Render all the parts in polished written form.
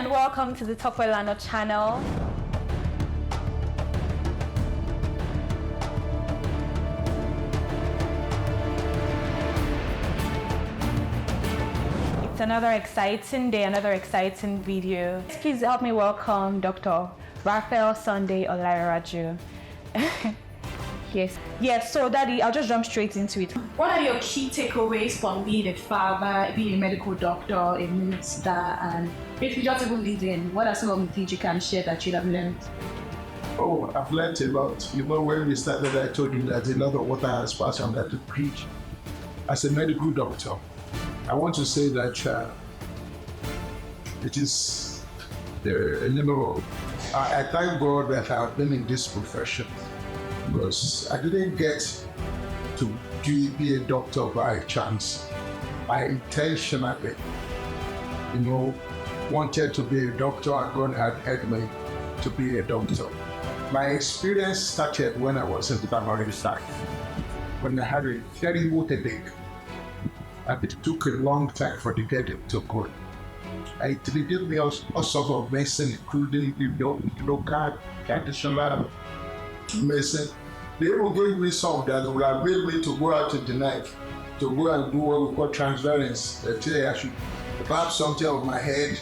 and welcome to the Topwelano channel. It's another exciting day, another exciting video. Please help me welcome Dr. Raphael Sunday Olarewaju. Yes, so Daddy, I'll just jump straight into it. What are your key takeaways from being a father, being a medical doctor, a minister, and if you just even living, what are some of the things you can share that you have learned? Oh, I've learned a lot. You know, when we started, I told you that a lot of what I aspire on that to preach. As a medical doctor, I want to say that it is a number. I thank God that I've been in this profession, because I didn't get to be a doctor by chance. I intentionally, wanted to be a doctor, and God had helped me to be a doctor. My experience started when I was in the primary side, when I had a terrible headache. And it took a long time for the headache to go. It did me all sorts of medicine, including local, traditional medicine. They even gave me some that would have made me to go out in the night, to go and do what we call transference. They say I should grab something off my head,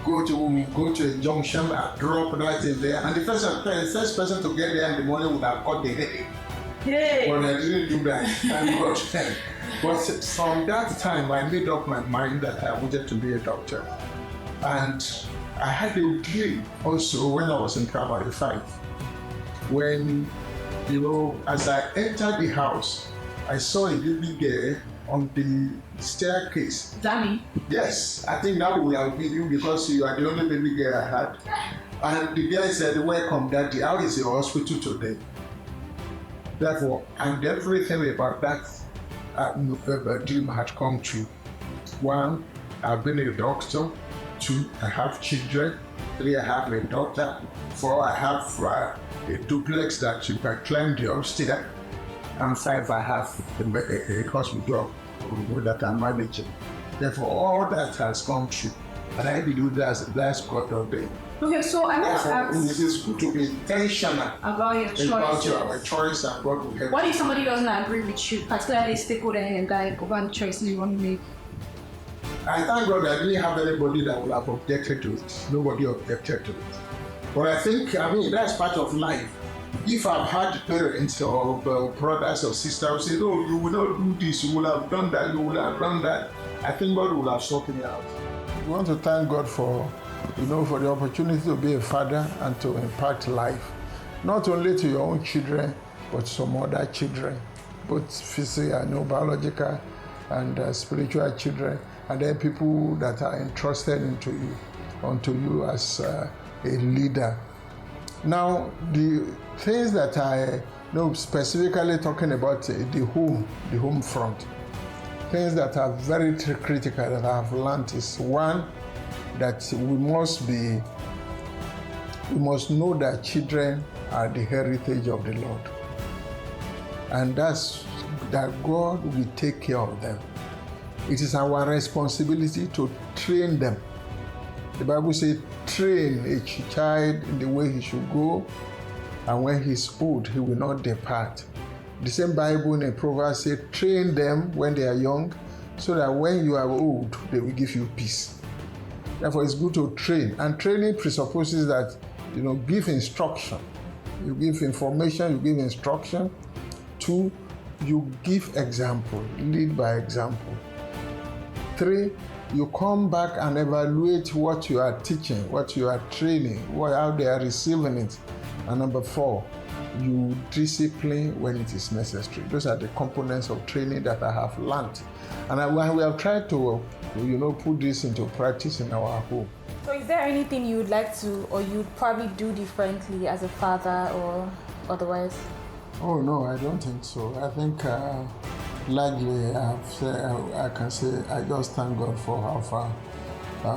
go to a junction and drop right in there. And the first person to get there in the morning would have caught the headache. Hey. But I didn't do that. Thank God. But from that time, I made up my mind that I wanted to be a doctor. And I had a dream also when I was in primary 5. When, as I entered the house, I saw a little girl on the staircase. Danny? Yes, I think that would have been you, because you are the only baby girl I had. And the girl said, "Welcome, Daddy. How is your hospital today?" Therefore, and everything about that dream had come true. 1, I've been a doctor. 2, I have children. 3, I have a daughter. 4, I have a duplex that you can climb the upstairs. And 5, I have a hospital that I'm managing. Therefore, all that has come true. And I believe that's God of it. Okay, so I want to ask. It is good to be intentional about your choice. About your choice and God will help. What if somebody doesn't agree with you, particularly a stakeholder and guy over the choice you want to make? I thank God I didn't have anybody that would have objected to it. Nobody objected to it. But I think, that's part of life. If I've had parents or brothers or sisters who say, "Oh, you will not do this, you will have done that, you will have done that," I think God will have sorted me out. We want to thank God for the opportunity to be a father and to impact life, not only to your own children, but some other children, both physical, biological, and spiritual children, and then people that are entrusted unto you as a leader. Now, the things that I know specifically talking about the home front, things that are very critical that I have learned is 1, that we must know that children are the heritage of the Lord. And that's that God will take care of them. It is our responsibility to train them. The Bible says, "Train a child in the way he should go, and when he's old, he will not depart." The same Bible in Proverbs says, "Train them when they are young, so that when you are old, they will give you peace." Therefore, it's good to train. And training presupposes that, give instruction. You give information, you give instruction. 2, you give example, lead by example. 3, you come back and evaluate what you are teaching, what you are training, how they are receiving it. And number 4, you discipline when it is necessary. Those are the components of training that I have learned. And we have tried to, put this into practice in our home. So is there anything you would like to, or you'd probably do differently as a father or otherwise? Oh no, I don't think so. I think largely I can say I just thank God for how far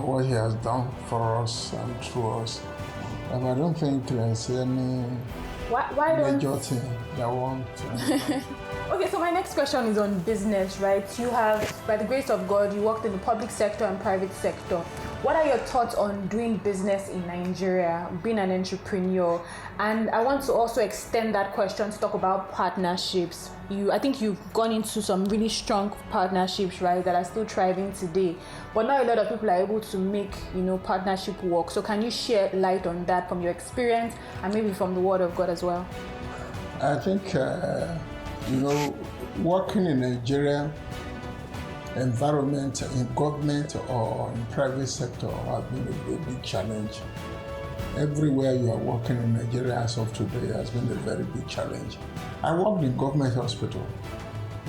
what He has done for us and through us. And I don't think there's any major thing that I want. Okay, so my next question is on business, right? You have, by the grace of God, you worked in the public sector and private sector. what are your thoughts on doing business in Nigeria, being an entrepreneur? And I want to also extend that question to talk about partnerships. I think you've gone into some really strong partnerships, right, that are still thriving today. But not a lot of people are able to make, partnership work. So can you share light on that from your experience and maybe from the Word of God as well? I think, working in Nigeria, environment in government or in private sector has been a big challenge. Everywhere you are working in Nigeria as of today has been a very big challenge. I worked in government hospital.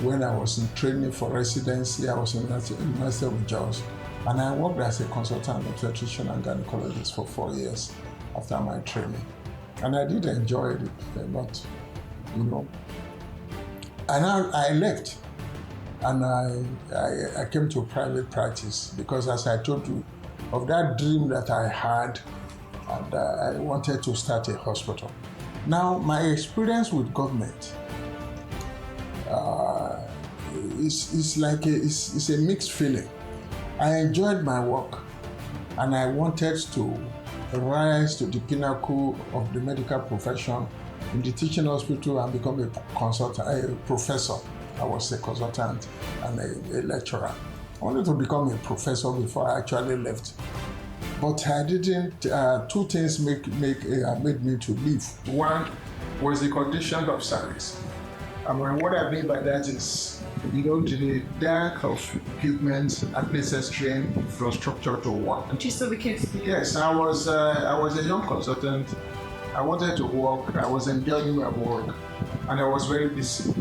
When I was in training for residency, I was in University of Jos, and I worked as a consultant obstetrician and gynecologist for 4 years after my training. And I did enjoy it, but and I left. And I came to private practice because, as I told you, of that dream that I had, and I wanted to start a hospital. Now, my experience with government is a mixed feeling. I enjoyed my work, and I wanted to rise to the pinnacle of the medical profession in the teaching hospital and become a professor. I was a consultant and a lecturer. I wanted to become a professor before I actually left. But I didn't, two things made me to leave. One was the condition of service. And what I mean by that is, the lack of equipment and necessary infrastructure to work. Which is still the case? Yes, I was a young consultant. I wanted to work, I was enjoying my work, and I was very busy.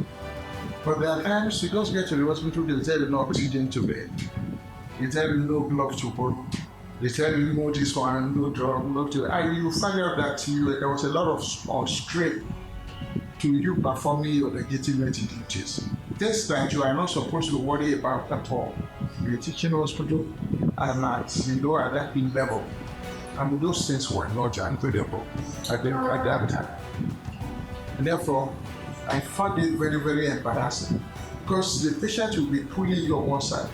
But there are times you just get to the hospital, they tell you no oxygen to bed. They tell you no blood to put. They tell you no this one, no drug, no to. And you find out that there was a lot of strain to you performing your legitimate duties. Things that you are not supposed to worry about at all. You're teaching hospital and at that big level. And those things were not available at that time. And therefore, I found it very, very embarrassing because the patient will be pulling you on one side.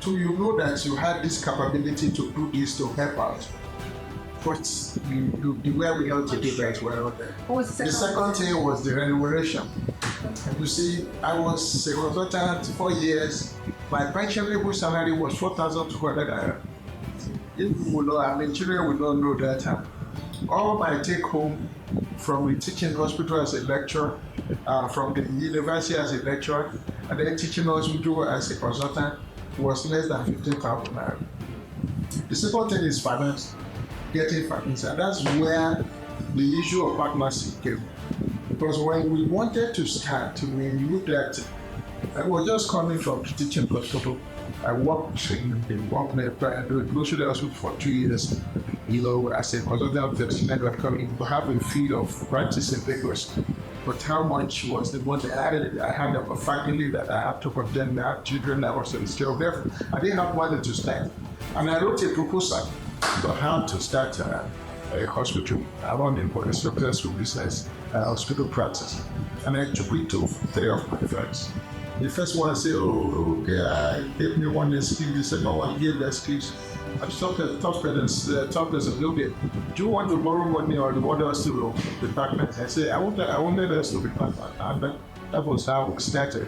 So you know that you had this capability to do this to help out. But the way we held to do that were not there. What was the second thing was the remuneration. And you see, I was a consultant 4 years. My pensionable salary was 4,200 naira. Children will not know that. All my take home from the teaching hospital as a lecturer, from the university as a lecturer, and then teaching hospital as a consultant was less than 15,000 naira. The second thing is finance, getting finance, and that's where the issue of partnership came. Because when we wanted to start, we looked at, I was just coming from the teaching hospital. I worked in one grocery hospital for 2 years. As a consultant, I coming to have a field of practicing vigorous. But how much was the one that I had a family that I had to contend, I had children that was in still there. I didn't have money to start. And I wrote a proposal on how to start a hospital around in for a successful business, hospital practice. And I took it to 3 of my friends. The first one said, give me one excuse. He said, no one gave the excuse. I talked to the a little bit. Do you want to borrow money or do you want us to the department? I said, I wanted us to be partner. And that was how it started.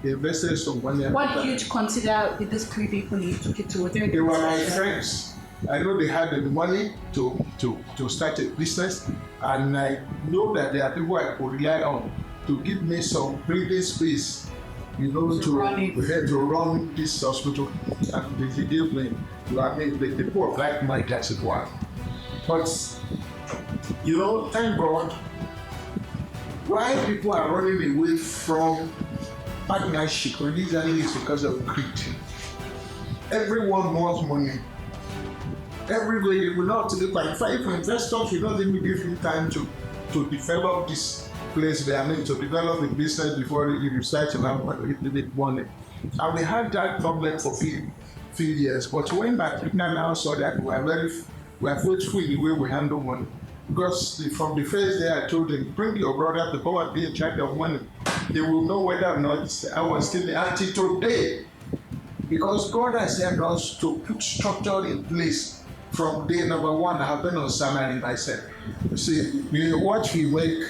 They invested some money. What did you consider with these 3 people you took it to? They were my friends. I know they had the money to start a business, and I know that there are people I could rely on to give me some breathing space. To run this hospital, and they gave me, the poor black money, that's it was. But, thank God, why people are running away from partnership, usually is because of greed. Everyone wants money. Everybody will not look like, if investors will not even give you time to develop this place there, to develop a business before you start to have money. And we had that problem for few years, but when my partner now saw that we are faithful in the way we handle money, because from the first day I told them, bring your brother to come and be in charge of money. They will know whether or not I was still until today. Because God has helped us to put structure in place from day number one, I have been on salary myself. You see, what we make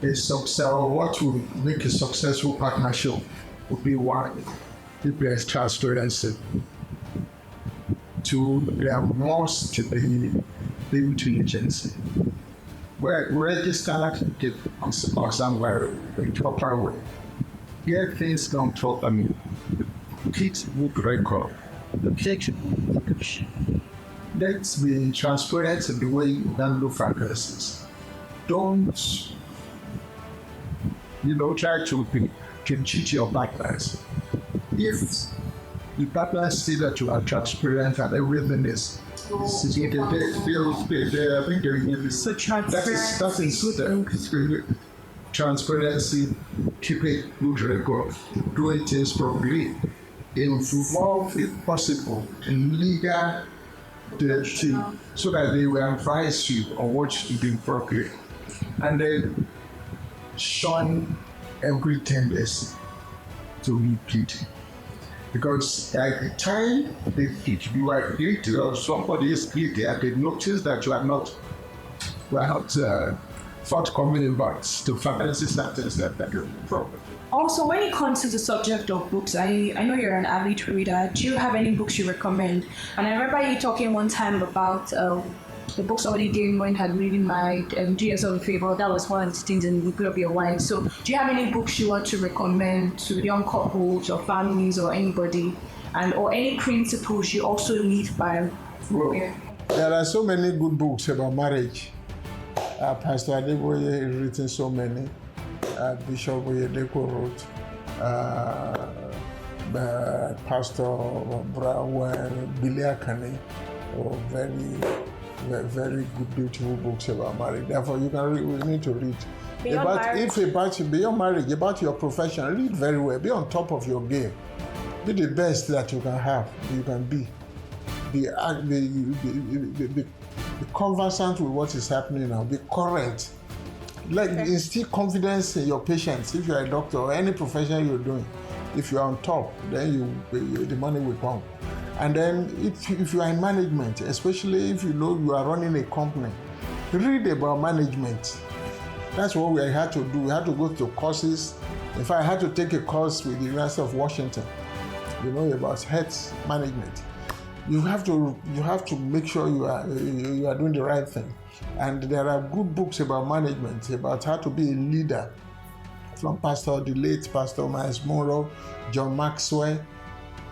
a success, or what will make a successful partnership would be one, if there is transparency. Two, there must be intelligence. We're registered or somewhere in proper way. Get things done properly. Keep good record. Let's be transparent in the way you handle fracasses. Don't, try to cheat your partners. If the partners see that you are transparent and everything is transparency, keeping good record, doing things properly, involve if possible in legal team so that they will advise you on what to do properly, and then shun every tendency to repeat. Because at the time you are guilty or somebody is guilty, I can notice that you are not forthcoming about the fantasy sentence that you're problem. Also, when it comes to the subject of books, I know you're an avid reader. Do you have any books you recommend? And I remember you talking one time about the books already doing when had reading my Do Yourself a Favor. That was one of the things in the Good of Your Wife. So do you have any books you want to recommend to young couples or families or anybody, and or any principles you also live by? There are so many good books about marriage. Pastor Adeboye has written so many. Bishop Oyedeko wrote. Pastor Billy Akane, very good, beautiful books about marriage. Therefore, we need to read. Beyond marriage, about your profession, read very well. Be on top of your game. Be the best that you can have, you can be. Be conversant with what is happening now. Be current. Instill confidence in your patients. If you're a doctor or any profession you're doing, if you're on top, then the money will come. And then if you are in management, especially if you know you are running a company, read about management. That's what we had to do. We had to go to courses. In fact, I had to take a course with the University of Washington, about health management. You have to make sure you are doing the right thing. And there are good books about management, about how to be a leader, from the late Pastor Miles Monroe, John Maxwell.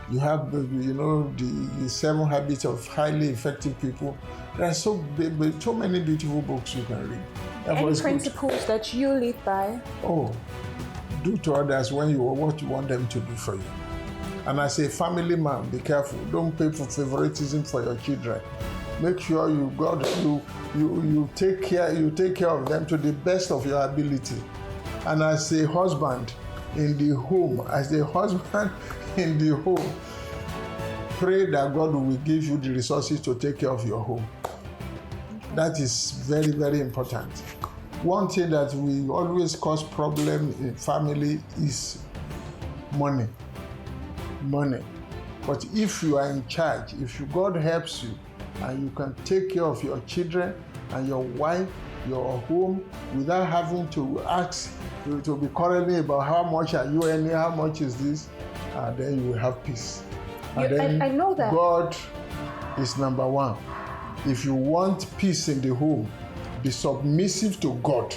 You have the 7 Habits of Highly Effective People. There are so many beautiful books you can read. Any principles that you live by? Do to others what you want them to do for you. And as a family man, be careful. Don't pay for favoritism for your children. Make sure you take care of them to the best of your ability. And as a husband in the home, pray that God will give you the resources to take care of your home. That is very, very important. One thing that will always cause problem in family is money. But if you are in charge, if God helps you, and you can take care of your children and your wife, your home, without having to ask to be quarreling about how much are you earning, how much is this, then you will have peace. And I know that God is number one. If you want peace in the home, be submissive to God,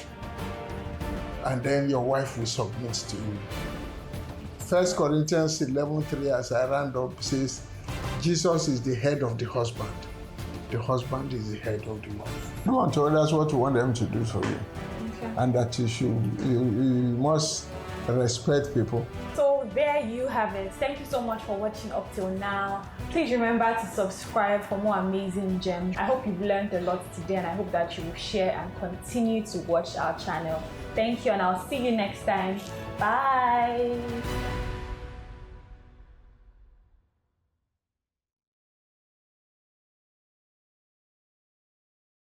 and then your wife will submit to you. 1 Corinthians 11:3, as I round up, says, Jesus is the head of the husband. The husband is the head of the wife. Do unto others what you want them to do for you. Okay. And that you must respect people. So there you have it. Thank you so much for watching up till now. Please remember to subscribe for more amazing gems. I hope you've learned a lot today, and I hope that you will share and continue to watch our channel. Thank you, and I'll see you next time. Bye.